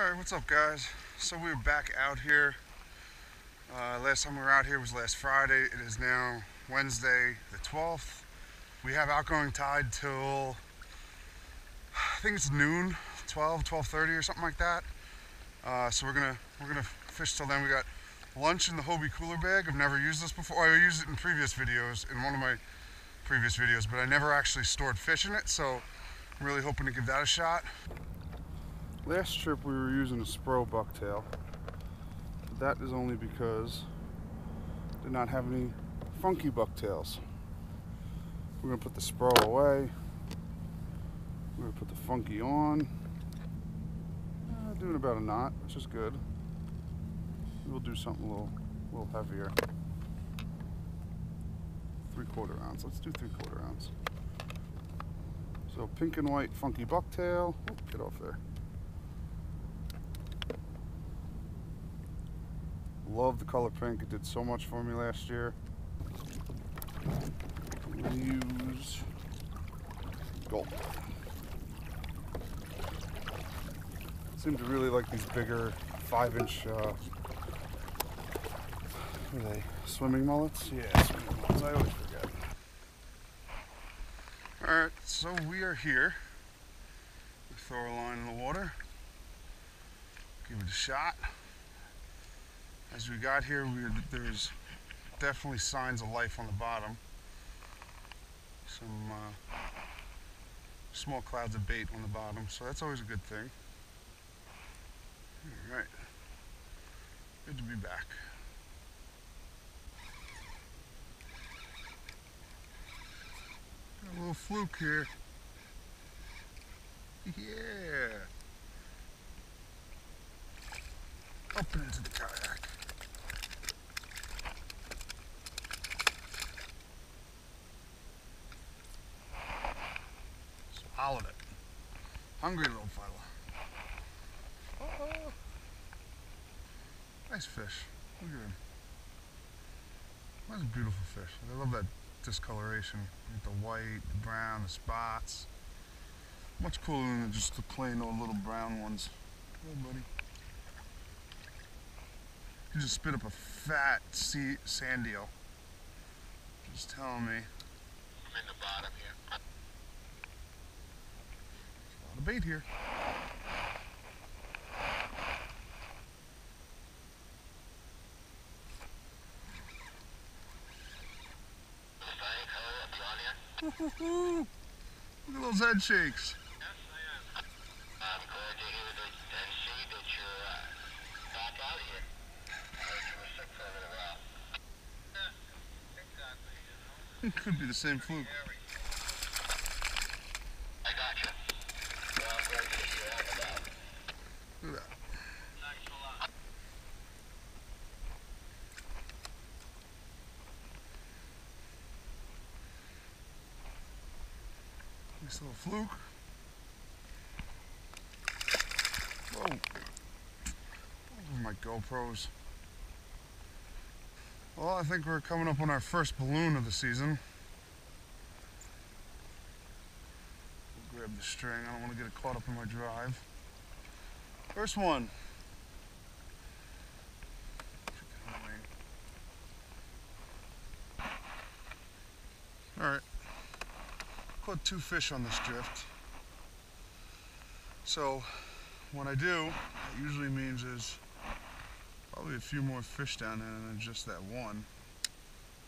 Alright, what's up guys? So we're back out here. Last time we were out here was last Friday. It is now Wednesday the 12th. We have outgoing tide till, I think it's noon, 12:30 or something like that. So we're gonna fish till then. We got lunch in the Hobie cooler bag. I've never used this before. I used it in previous videos, in one of my previous videos, but I never actually stored fish in it, so I'm really hoping to give that a shot. Last trip we were using a Spro bucktail. That is only because I did not have any funky bucktails. We're going to put the Spro away. We're going to put the funky on. Doing about a knot, which is good. We'll do something a little heavier. 3/4 ounce. Let's do 3/4 ounce. So pink and white funky bucktail. Oh, get off there. Love the color pink. It did so much for me last year. I'm going to use gold. Seem to really like these bigger 5-inch, what are they, swimming mullets? Yeah, swimming mullets. I always forget. Alright, so we are here. We throw our line in the water. Give it a shot. As we got here, there's definitely signs of life on the bottom. Some small clouds of bait on the bottom, so that's always a good thing. Alright, good to be back. Got a little fluke here. Yeah! Up and into the kayak. Swallowed it. Hungry little fella. Oh, nice fish. Look at him. That's a beautiful fish. I love that discoloration. With the white, the brown, the spots. Much cooler than just the plain old little brown ones. Hey buddy. You just spit up a fat sand eel. Just telling me. I'm in the bottom here. A lot of bait here. Look at those head shakes. Yes, I am. I'm glad to hear that and see that you're back out here. I heard you were sick for a little while. Yeah, exactly, you know. It could be the same fluke. I got you. Well, I'm glad to see you out and about. Look at that. Thanks a lot. Nice little fluke. Whoa. Those are my GoPros. Well, I think we're coming up on our first balloon of the season. We'll grab the string. I don't want to get it caught up in my drive. First one. Alright. Caught 2 fish on this drift. So, when I do, it usually means there's probably a few more fish down there than just that one.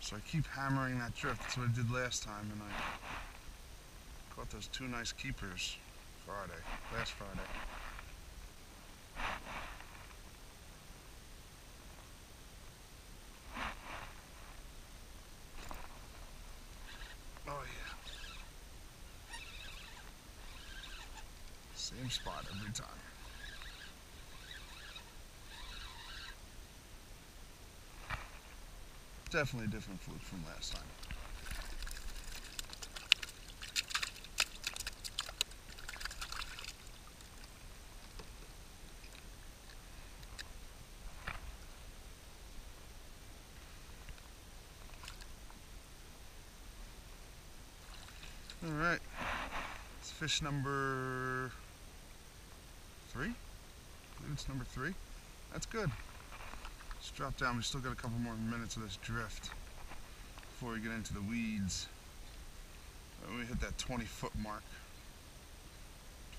So I keep hammering that drift. That's what I did last time, and I caught those 2 nice keepers last Friday. Oh yeah. Same spot every time. Definitely a different fluke from last time. Alright. It's fish number 3? believe it's number 3. That's good. Let's drop down. We still got a couple more minutes of this drift before we get into the weeds. We hit that 20-foot mark.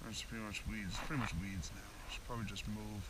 It's pretty much weeds. It's pretty much weeds now. Should probably just move.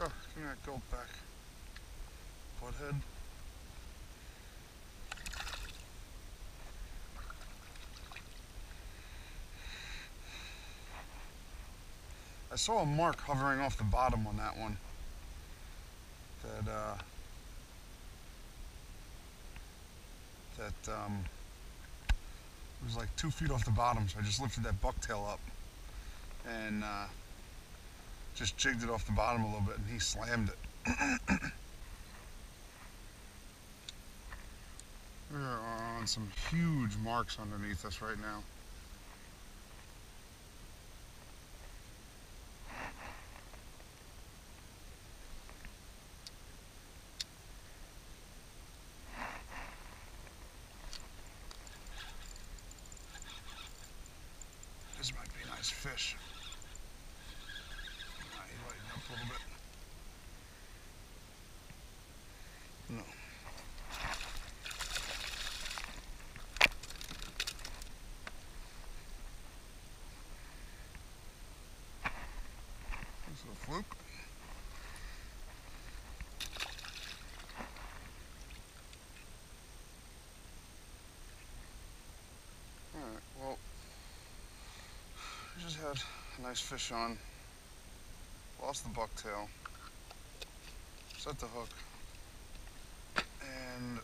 Oh, give me that gold back. Butthead. I saw a mark hovering off the bottom on that one. That it was like 2 feet off the bottom, so I just lifted that bucktail up and just jigged it off the bottom a little bit, and he slammed it. We're on some huge marks underneath us right now. This might be a nice fish. He lightened up a little bit. No. This is a fluke. Alright, well, we just had a nice fish on. Lost the bucktail. Set the hook. And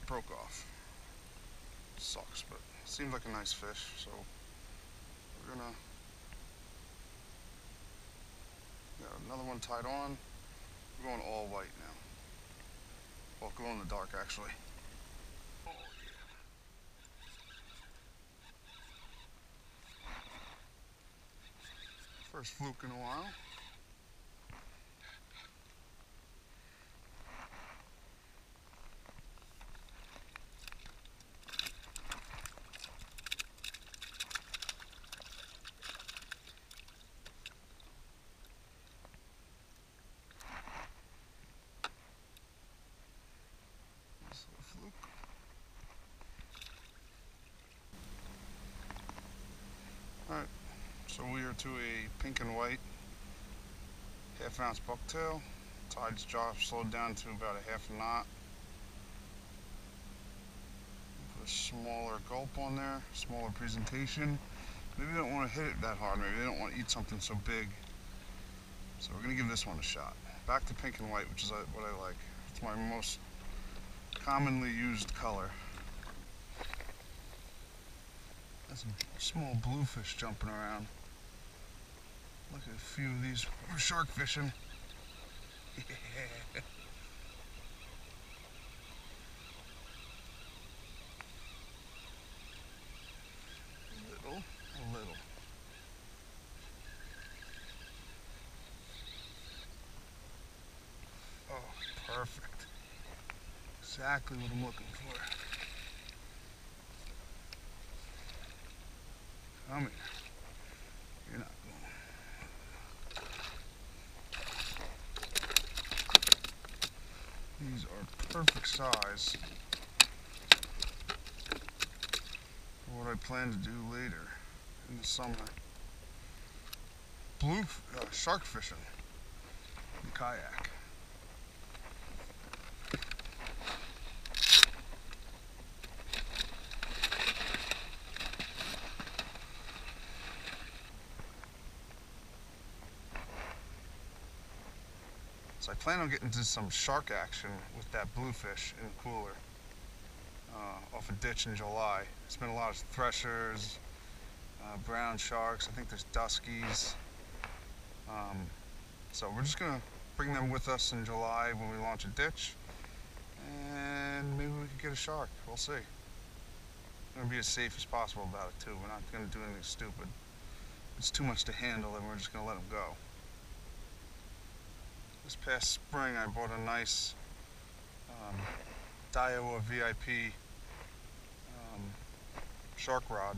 broke off. Sucks, but seems like a nice fish, so we're gonna got another one tied on. We're going all white now. Well, glow in the dark actually. Oh yeah. First fluke in a while. Alright, so we are to a pink and white 1/2 ounce bucktail. Tide's drop slowed down to about a 1/2 knot. Put a smaller gulp on there, smaller presentation. Maybe they don't want to hit it that hard, maybe they don't want to eat something so big. So we're going to give this one a shot. Back to pink and white, which is what I like. It's my most commonly used color. Got some small bluefish jumping around. Look at a few of these. We're shark fishing. Yeah. A little. Oh, perfect. Exactly what I'm looking for. Come here. You're not going. These are perfect size for what I plan to do later in the summer. Shark fishing in kayak. So I plan on getting into some shark action with that bluefish in the cooler. off a ditch in July. It's been a lot of threshers, brown sharks. I think there's duskies. So we're just gonna bring them with us in July when we launch a ditch, and maybe we could get a shark. We'll see. We're gonna be as safe as possible about it too. We're not gonna do anything stupid. It's too much to handle, and we're just gonna let them go. This past spring, I bought a nice Daiwa VIP shark rod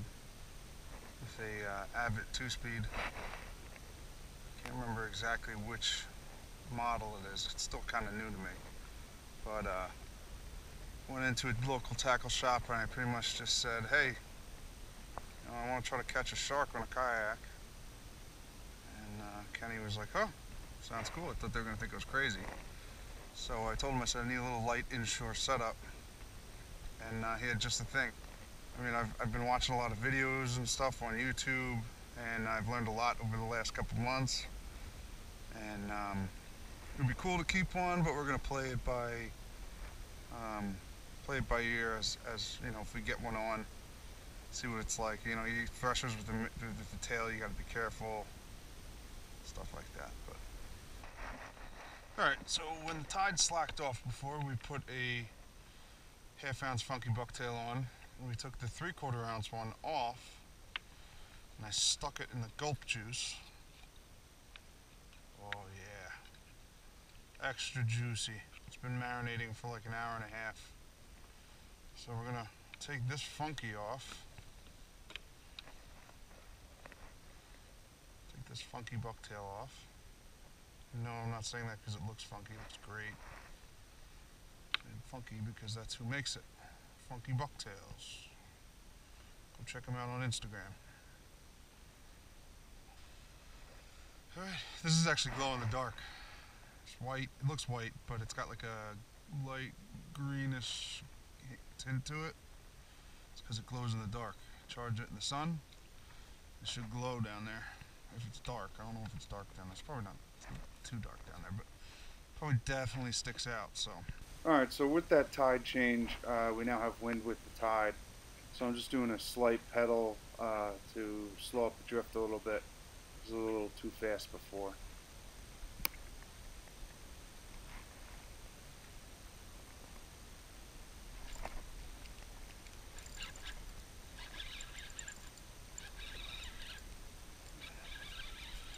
with a Avid 2-speed. Can't remember exactly which model it is. It's still kind of new to me. But went into a local tackle shop and I pretty much just said, hey, I want to try to catch a shark on a kayak. And Kenny was like, oh, sounds cool. I thought they were going to think I was crazy. So I told him, I said, I need a little light inshore setup. And he had just the thing. I mean, I've been watching a lot of videos and stuff on YouTube, and I've learned a lot over the last couple of months. And it would be cool to keep one, but we're going to play it by ear as you know, if we get one on, see what it's like. You know, you threshers with the tail, you got to be careful, stuff like that. But all right, so when the tide slacked off before, we put a half-ounce funky bucktail on. We took the 3/4 ounce one off, and I stuck it in the gulp juice. Oh yeah, extra juicy. It's been marinating for like an hour and a half. So we're gonna take this funky off. Take this funky bucktail off. No, I'm not saying that because it looks funky. It looks great. And funky because that's who makes it. Funky Bucktails. Go check them out on Instagram. Alright, this is actually glow in the dark. It's white, it looks white, but it's got like a light greenish tint to it. It's because it glows in the dark. Charge it in the sun, it should glow down there. If it's dark, I don't know if it's dark down there. It's probably not too dark down there, but probably definitely sticks out, so. Alright, so with that tide change, we now have wind with the tide. So I'm just doing a slight pedal to slow up the drift a little bit. It was a little too fast before.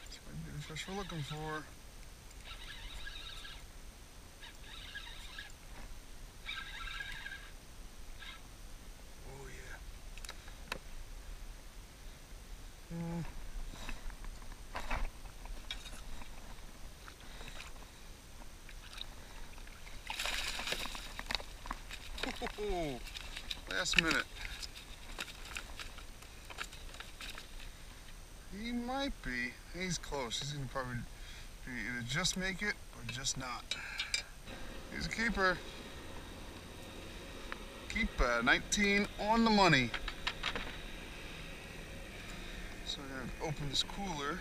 This might be the fish we're looking for. Oh, last minute. He might be. He's close. He's going to probably either just make it or just not. He's a keeper. Keeper, 19 on the money. So we're going to open this cooler.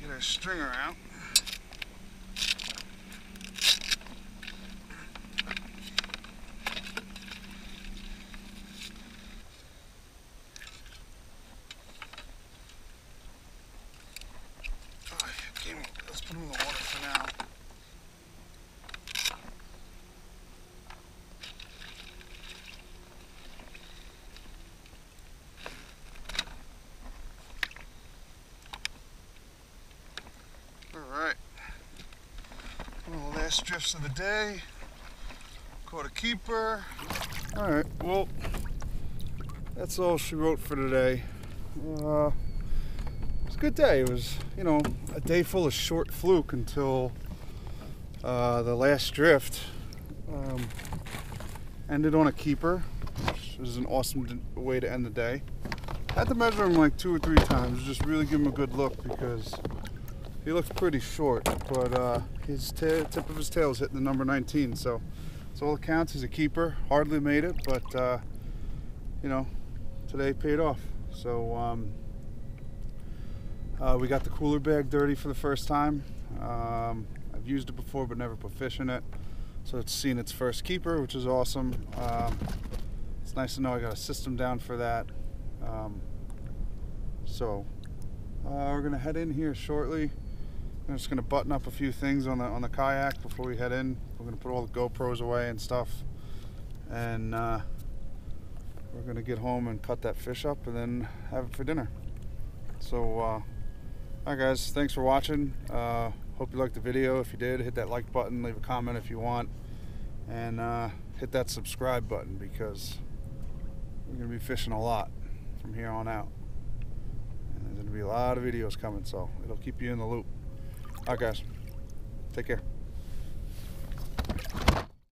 Get our stringer out. Let's put him in the water for now. Alright. One of the last drifts of the day. Caught a keeper. Alright, well, that's all she wrote for today. It's a good day. It was, you know, a day full of short fluke until the last drift. Ended on a keeper, which was an awesome way to end the day. I had to measure him like 2 or 3 times, just really give him a good look because he looks pretty short, but his tip of his tail is hitting the number 19, so that's all it counts. He's a keeper. Hardly made it, but you know, today paid off. So we got the cooler bag dirty for the first time. I've I've used it before but never put fish in it. So it's seen its first keeper, which is awesome. It's nice to know I got a system down for that. We're gonna head in here shortly. I'm just gonna button up a few things on the kayak before we head in. We're gonna put all the GoPros away and stuff, and we're gonna get home and cut that fish up and then have it for dinner. So, all right, guys, thanks for watching. Hope you liked the video. If you did, hit that like button, leave a comment if you want, and hit that subscribe button, because we're gonna be fishing a lot from here on out. And there's gonna be a lot of videos coming, so it'll keep you in the loop. All right, guys, take care.